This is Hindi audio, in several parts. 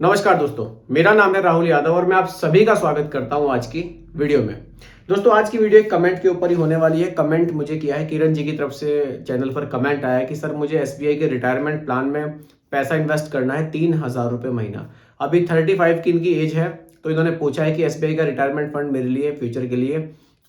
नमस्कार दोस्तों, मेरा नाम है राहुल यादव और मैं आप सभी का स्वागत करता हूं आज की वीडियो में। दोस्तों, आज की वीडियो एक कमेंट के ऊपर ही होने वाली है। कमेंट मुझे किया है किरण जी की तरफ से, चैनल पर कमेंट आया है कि सर मुझे एसबीआई के रिटायरमेंट प्लान में पैसा इन्वेस्ट करना है 3,000 रुपये महीना। अभी 35 की इनकी एज है, तो इन्होंने पूछा है कि एसबीआई का रिटायरमेंट फंड मेरे लिए फ्यूचर के लिए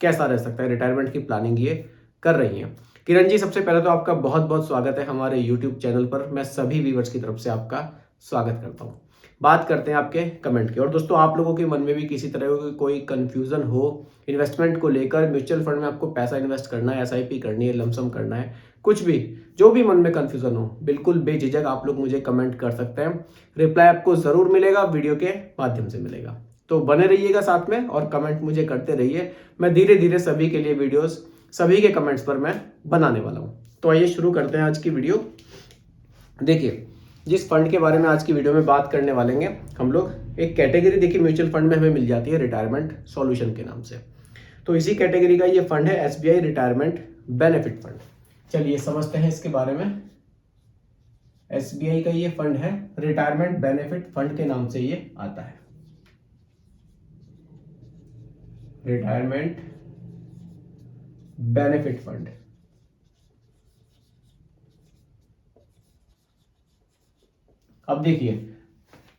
कैसा रह सकता है। रिटायरमेंट की प्लानिंग ये कर रही हैं। किरण जी, सबसे पहले तो आपका बहुत बहुत स्वागत है हमारे यूट्यूब चैनल पर। मैं सभी व्यूवर्स की तरफ से आपका स्वागत करता हूँ। बात करते हैं आपके कमेंट की। और दोस्तों, आप लोगों के मन में भी किसी तरह की कोई कंफ्यूजन हो इन्वेस्टमेंट को लेकर, म्यूचुअल फंड में आपको पैसा इन्वेस्ट करना है, एसआईपी करनी है, लमसम करना है, कुछ भी, जो भी मन में कंफ्यूजन हो, बिल्कुल बेझिझक आप लोग मुझे कमेंट कर सकते हैं। रिप्लाई आपको जरूर मिलेगा, वीडियो के माध्यम से मिलेगा। तो बने रहिएगा साथ में और कमेंट मुझे करते रहिए। मैं धीरे धीरे सभी के लिए वीडियोस, सभी के कमेंट्स पर मैं बनाने वाला हूँ। तो आइए शुरू करते हैं आज की वीडियो। देखिए, जिस फंड के बारे में आज की वीडियो में बात करने वाले हैं हम लोग, एक कैटेगरी देखिए म्यूचुअल फंड में हमें मिल जाती है रिटायरमेंट सॉल्यूशन के नाम से। तो इसी कैटेगरी का ये फंड है एसबीआई रिटायरमेंट बेनिफिट फंड। चलिए समझते हैं इसके बारे में। एसबीआई का ये फंड है, रिटायरमेंट बेनिफिट फंड के नाम से ये आता है। Retirement benefit fund. अब देखिए,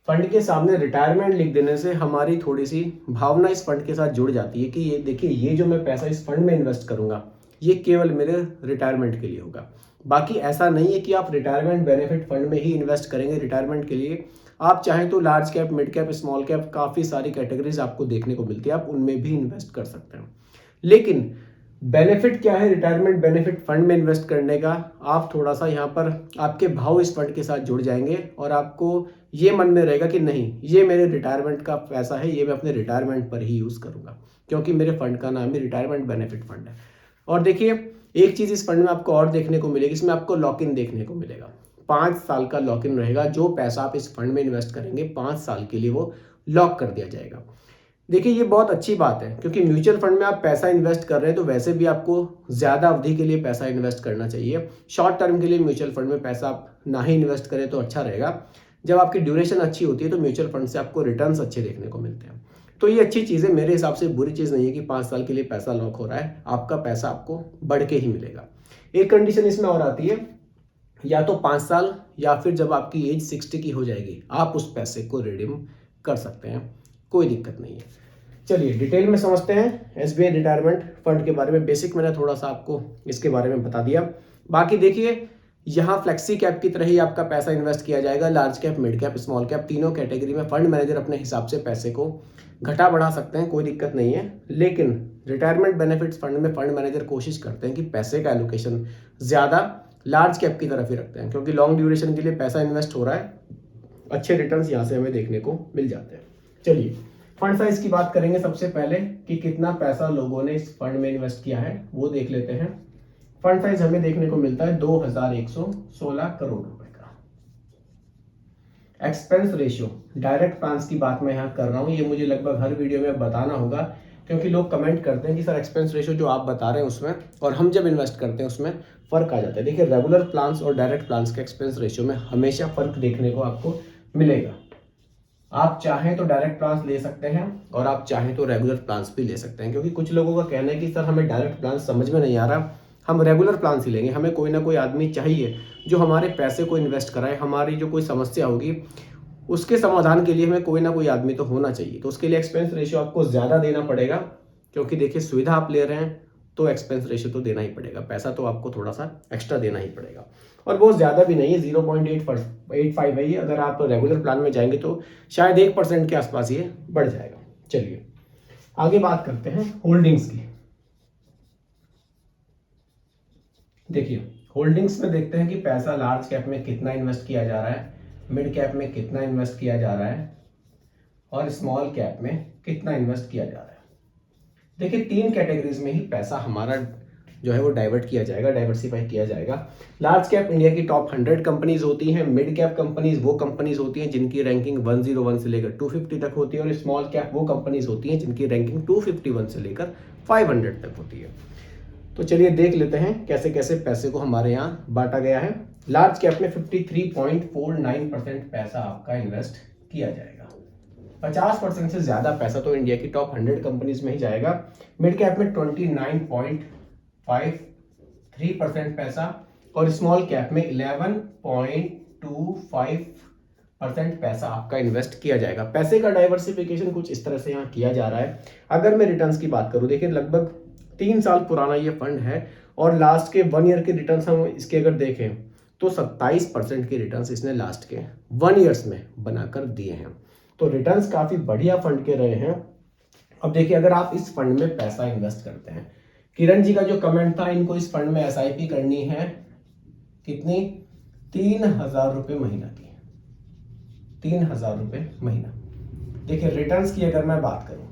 फंड के सामने रिटायरमेंट लिख देने से हमारी थोड़ी सी भावना इस फंड के साथ जुड़ जाती है कि ये देखिए, ये जो मैं पैसा इस फंड में इन्वेस्ट करूंगा ये केवल मेरे रिटायरमेंट के लिए होगा। बाकी ऐसा नहीं है कि आप रिटायरमेंट बेनिफिट फंड में ही इन्वेस्ट करेंगे रिटायरमेंट के लिए। आप चाहें तो large cap, mid cap, small cap, काफ़ी सारी कैटेगरीज आपको देखने को मिलती है, आप उनमें भी इन्वेस्ट कर सकते हैं। लेकिन बेनिफिट क्या है रिटायरमेंट बेनिफिट फंड में इन्वेस्ट करने का, आप थोड़ा सा यहाँ पर आपके भाव इस फंड के साथ जुड़ जाएंगे और आपको ये मन में रहेगा कि नहीं, ये मेरे रिटायरमेंट का पैसा है, ये मैं अपने रिटायरमेंट पर ही यूज़ करूँगा, क्योंकि मेरे फंड का नाम ही रिटायरमेंट बेनिफिट फंड है। और देखिए, एक चीज़ इस फंड में आपको और देखने को मिलेगी, इसमें आपको लॉक इन देखने को मिलेगा। 5 साल का लॉक इन रहेगा। जो पैसा आप इस फंड में इन्वेस्ट करेंगे 5 साल के लिए वो लॉक कर दिया जाएगा। देखिए, ये बहुत अच्छी बात है, क्योंकि म्यूचुअल फंड में आप पैसा इन्वेस्ट कर रहे हैं तो वैसे भी आपको ज़्यादा अवधि के लिए पैसा इन्वेस्ट करना चाहिए। शॉर्ट टर्म के लिए म्यूचुअल फंड में पैसा आप ना ही इन्वेस्ट करें तो अच्छा रहेगा। जब आपकी ड्यूरेशन अच्छी होती है तो म्यूचुअल फंड से आपको रिटर्न्स अच्छे देखने को मिलते हैं। तो ये अच्छी चीज़ है, मेरे हिसाब से बुरी चीज़ नहीं है कि 5 साल के लिए पैसा लॉक हो रहा है। आपका पैसा आपको बढ़ के ही मिलेगा। एक कंडीशन इसमें और आती है, या तो 5 साल या फिर जब आपकी एज 60 की हो जाएगी आप उस पैसे को रिडीम कर सकते हैं, कोई दिक्कत नहीं है। चलिए डिटेल में समझते हैं एसबीआई रिटायरमेंट फंड के बारे में। बेसिक मैंने थोड़ा सा आपको इसके बारे में बता दिया। बाकी देखिए, यहाँ फ्लेक्सी कैप की तरह ही आपका पैसा इन्वेस्ट किया जाएगा। Large cap, mid cap, small cap, तीनों कैटेगरी में फंड मैनेजर अपने हिसाब से पैसे को घटा बढ़ा सकते हैं, कोई दिक्कत नहीं है। लेकिन रिटायरमेंट बेनिफिट्स फंड में फंड मैनेजर कोशिश करते हैं कि पैसे का एलोकेशन ज़्यादा लार्ज कैप की तरफ ही रखते हैं, क्योंकि लॉन्ग ड्यूरेशन के लिए पैसा इन्वेस्ट हो रहा है, अच्छे रिटर्न्स यहाँ से हमें देखने को मिल जाते हैं। चलिए फंड साइज की बात करेंगे सबसे पहले कि कितना पैसा लोगों ने इस फंड में इन्वेस्ट किया है, वो देख लेते हैं। फंड साइज हमें देखने को मिलता है 2116 करोड़ रुपए का। एक्सपेंस रेशियो, डायरेक्ट प्लान्स की बात मैं यहाँ कर रहा हूँ, ये मुझे लगभग हर वीडियो में बताना होगा, क्योंकि लोग कमेंट करते हैं कि सर एक्सपेंस रेशियो जो आप बता रहे हैं उसमें और हम जब इन्वेस्ट करते हैं उसमें फर्क आ जाता है। देखिए, रेगुलर प्लान्स और डायरेक्ट प्लान्स के एक्सपेंस रेशियो में हमेशा फर्क देखने को आपको मिलेगा। आप चाहें तो डायरेक्ट प्लान्स ले सकते हैं और आप चाहें तो रेगुलर प्लान्स भी ले सकते हैं, क्योंकि कुछ लोगों का कहना है कि सर हमें डायरेक्ट प्लान समझ में नहीं आ रहा, हम रेगुलर प्लान्स ही लेंगे। हमें कोई ना कोई आदमी चाहिए जो हमारे पैसे को इन्वेस्ट कराए, हमारी जो कोई समस्या होगी उसके समाधान के लिए हमें कोई ना कोई आदमी तो होना चाहिए। तो उसके लिए एक्सपेंस रेशियो आपको ज़्यादा देना पड़ेगा, क्योंकि देखिए सुविधा आप ले रहे हैं तो एक्सपेंस रेशियो तो देना ही पड़ेगा, पैसा तो आपको थोड़ा सा एक्स्ट्रा देना ही पड़ेगा। और बहुत ज़्यादा भी नहीं है, 0.85 है ये। अगर आप रेगुलर प्लान में जाएंगे तो शायद 1% के आसपास ये बढ़ जाएगा। चलिए आगे बात करते हैं होल्डिंग्स की। देखिए, होल्डिंग्स में देखते हैं कि पैसा लार्ज कैप में कितना इन्वेस्ट किया जा रहा है, मिड कैप में कितना इन्वेस्ट किया जा रहा है और स्मॉल कैप में कितना इन्वेस्ट किया जा रहा है। देखिए, 3 कैटेगरीज में ही पैसा हमारा जो है वो डाइवर्ट किया जाएगा, डाइवर्सिफाई किया जाएगा। लार्ज कैप इंडिया की टॉप 100 कंपनीज होती हैं। मिड कैप कंपनीज वो कंपनीज होती हैं जिनकी रैंकिंग 101 से लेकर 250 तक होती है, और स्मॉल कैप वो कंपनीज होती हैं जिनकी रैंकिंग 251 से लेकर 500 तक होती है। तो चलिए देख लेते हैं कैसे कैसे पैसे को हमारे यहाँ बांटा गया है। लार्ज कैप में 53.49% पैसा आपका इन्वेस्ट किया जाएगा। 50% से ज़्यादा पैसा तो इंडिया की टॉप 100 कंपनीज में ही जाएगा। मिड कैप में 29.53% पैसा और स्मॉल कैप में 11.25% पैसा आपका इन्वेस्ट किया जाएगा। पैसे का डाइवर्सिफिकेशन कुछ इस तरह से यहाँ किया जा रहा है। अगर मैं रिटर्न्स की बात करूँ, देखिए लगभग 3 साल पुराना ये फंड है और लास्ट के 1 ईयर के रिटर्न्स हम इसके अगर देखें तो 27% के रिटर्न्स इसने लास्ट के 1 ईयर्स में बनाकर दिए हैं। तो रिटर्न्स काफ़ी बढ़िया फंड के रहे हैं। अब देखिए, अगर आप इस फंड में पैसा इन्वेस्ट करते हैं, किरण जी का जो कमेंट था, इनको इस फंड में एसआईपी करनी है कितनी, 3,000 रुपये महीना की, 3,000 रुपये महीना। देखिए रिटर्न्स की अगर मैं बात करूं,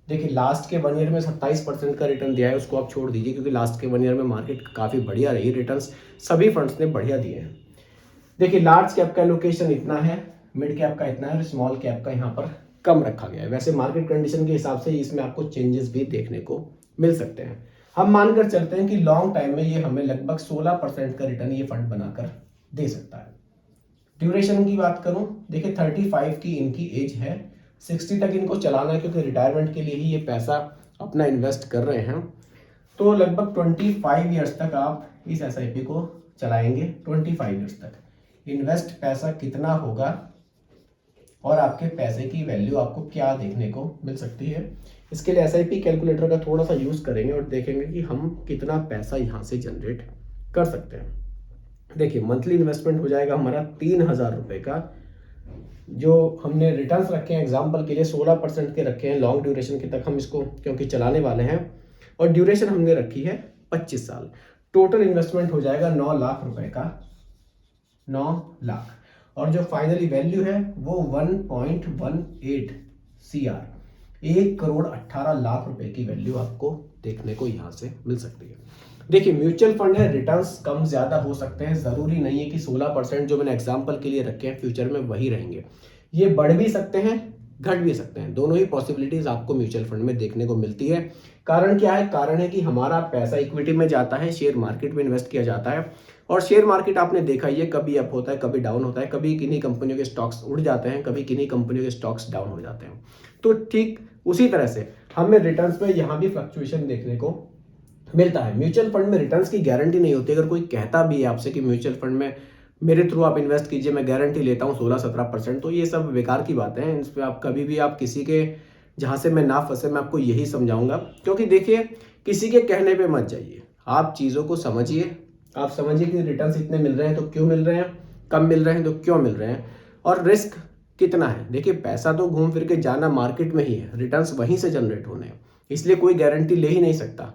देखिए लास्ट के 1 ईयर में 27% का रिटर्न दिया है, उसको आप छोड़ दीजिए क्योंकि लास्ट के 1 ईयर में मार्केट काफ़ी बढ़िया रही, रिटर्न्स सभी फंड्स ने बढ़िया दिए हैं। देखिए लार्ज कैप का एलोकेशन इतना है, मिड कैप का इतना है और स्मॉल कैप का यहाँ पर कम रखा गया है। वैसे मार्केट कंडीशन के हिसाब से इसमें आपको चेंजेस भी देखने को मिल सकते हैं। हम मानकर चलते हैं कि लॉन्ग टाइम में ये हमें लगभग 16% का रिटर्न ये फंड बनाकर दे सकता है। ड्यूरेशन की बात करूं, देखिए 35 की इनकी एज है, 60 तक इनको चलाना है क्योंकि रिटायरमेंट के लिए ही ये पैसा अपना इन्वेस्ट कर रहे हैं। तो लगभग 25 ईयर्स तक आप इस एसआईपी को चलाएंगे। 25 ईयर्स तक इन्वेस्ट पैसा कितना होगा और आपके पैसे की वैल्यू आपको क्या देखने को मिल सकती है, इसके लिए एसआईपी कैलकुलेटर का थोड़ा सा यूज़ करेंगे और देखेंगे कि हम कितना पैसा यहाँ से जनरेट कर सकते हैं। देखिए मंथली इन्वेस्टमेंट हो जाएगा हमारा 3,000 रुपये का। जो हमने रिटर्न्स रखे हैं एग्जाम्पल के लिए 16% के रखे हैं, लॉन्ग ड्यूरेशन के तक हम इसको क्योंकि चलाने वाले हैं, और ड्यूरेशन हमने रखी है 25 साल। टोटल इन्वेस्टमेंट हो जाएगा 9 लाख रुपए का, 9 लाख, और जो फाइनली वैल्यू है वो 1.18 CR, 1,18,00,000 रुपए की वैल्यू आपको देखने को यहाँ से मिल सकती है। देखिए म्यूचुअल फंड है, रिटर्न्स कम ज्यादा हो सकते हैं, जरूरी नहीं है कि 16% जो मैंने एग्जांपल के लिए रखे हैं फ्यूचर में वही रहेंगे। ये बढ़ भी सकते हैं, घट भी सकते हैं, दोनों ही पॉसिबिलिटीज आपको म्यूचुअल फंड में देखने को मिलती है। कारण क्या है, कारण है कि हमारा पैसा इक्विटी में जाता है, शेयर मार्केट में इन्वेस्ट किया जाता है, और शेयर मार्केट आपने देखा ही है कभी अप होता है कभी डाउन होता है, कभी किन्हीं कंपनियों के स्टॉक्स उड़ जाते हैं, कभी किन्हीं कंपनियों के स्टॉक्स डाउन हो जाते हैं। तो ठीक उसी तरह से हमें रिटर्न्स में यहाँ भी फ्लक्चुएशन देखने को मिलता है। म्यूचुअल फंड में रिटर्न्स की गारंटी नहीं होती। अगर कोई कहता भी है आपसे कि म्यूचुअल फंड में मेरे थ्रू आप इन्वेस्ट कीजिए, मैं गारंटी लेता हूँ 16-17%, तो ये सब बेकार की बातें हैं। इस पर आप कभी भी आप किसी के, जहाँ से मैं ना फंसे, मैं आपको यही समझाऊंगा। क्योंकि देखिए किसी के कहने पे मत जाइए, आप चीज़ों को समझिए, आप समझिए कि रिटर्न्स इतने मिल रहे हैं तो क्यों मिल रहे हैं, कम मिल रहे हैं तो क्यों मिल रहे हैं, और रिस्क कितना है। देखिए पैसा तो घूम फिर के जाना मार्केट में ही है, रिटर्न्स वहीं से जनरेट होने हैं, इसलिए कोई गारंटी ले ही नहीं सकता।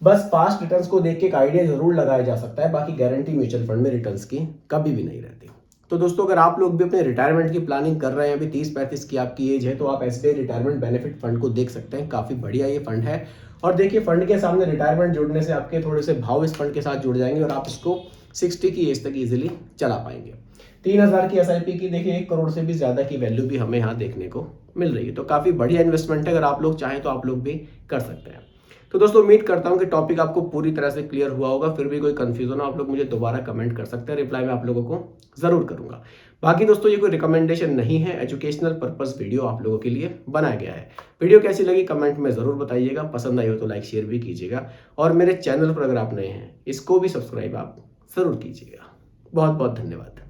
बस पास्ट रिटर्न्स को देख के एक आइडिया जरूर लगाया जा सकता है, बाकी गारंटी म्यूचुअल फंड में रिटर्न्स की कभी भी नहीं रहती। तो दोस्तों अगर आप लोग भी अपने रिटायरमेंट की प्लानिंग कर रहे हैं, अभी 30-35 की आपकी एज है, तो आप एसबीआई रिटायरमेंट बेनिफिट फंड को देख सकते हैं, काफी बढ़िया ये फंड है। और देखिए फंड के सामने रिटायरमेंट जुड़ने से आपके थोड़े से भाव इस फंड के साथ जुड़ जाएंगे और आप इसको 60 की एज तक इजिली चला पाएंगे। 3,000 की एसआईपी की देखिए 1 करोड़ से भी ज्यादा की वैल्यू भी हमें यहाँ देखने को मिल रही है। तो काफी बढ़िया इन्वेस्टमेंट है, अगर आप लोग चाहें तो आप लोग भी कर सकते हैं। तो दोस्तों उम्मीद करता हूं कि टॉपिक आपको पूरी तरह से क्लियर हुआ होगा। फिर भी कोई कंफ्यूजन हो आप लोग मुझे दोबारा कमेंट कर सकते हैं, रिप्लाई मैं आप लोगों को जरूर करूंगा। बाकी दोस्तों ये कोई रिकमेंडेशन नहीं है, एजुकेशनल पर्पस वीडियो आप लोगों के लिए बनाया गया है। वीडियो कैसी लगी कमेंट में जरूर बताइएगा, पसंद आई हो तो लाइक शेयर भी कीजिएगा, और मेरे चैनल पर अगर आप नए हैं इसको भी सब्सक्राइब आप जरूर कीजिएगा। बहुत बहुत धन्यवाद।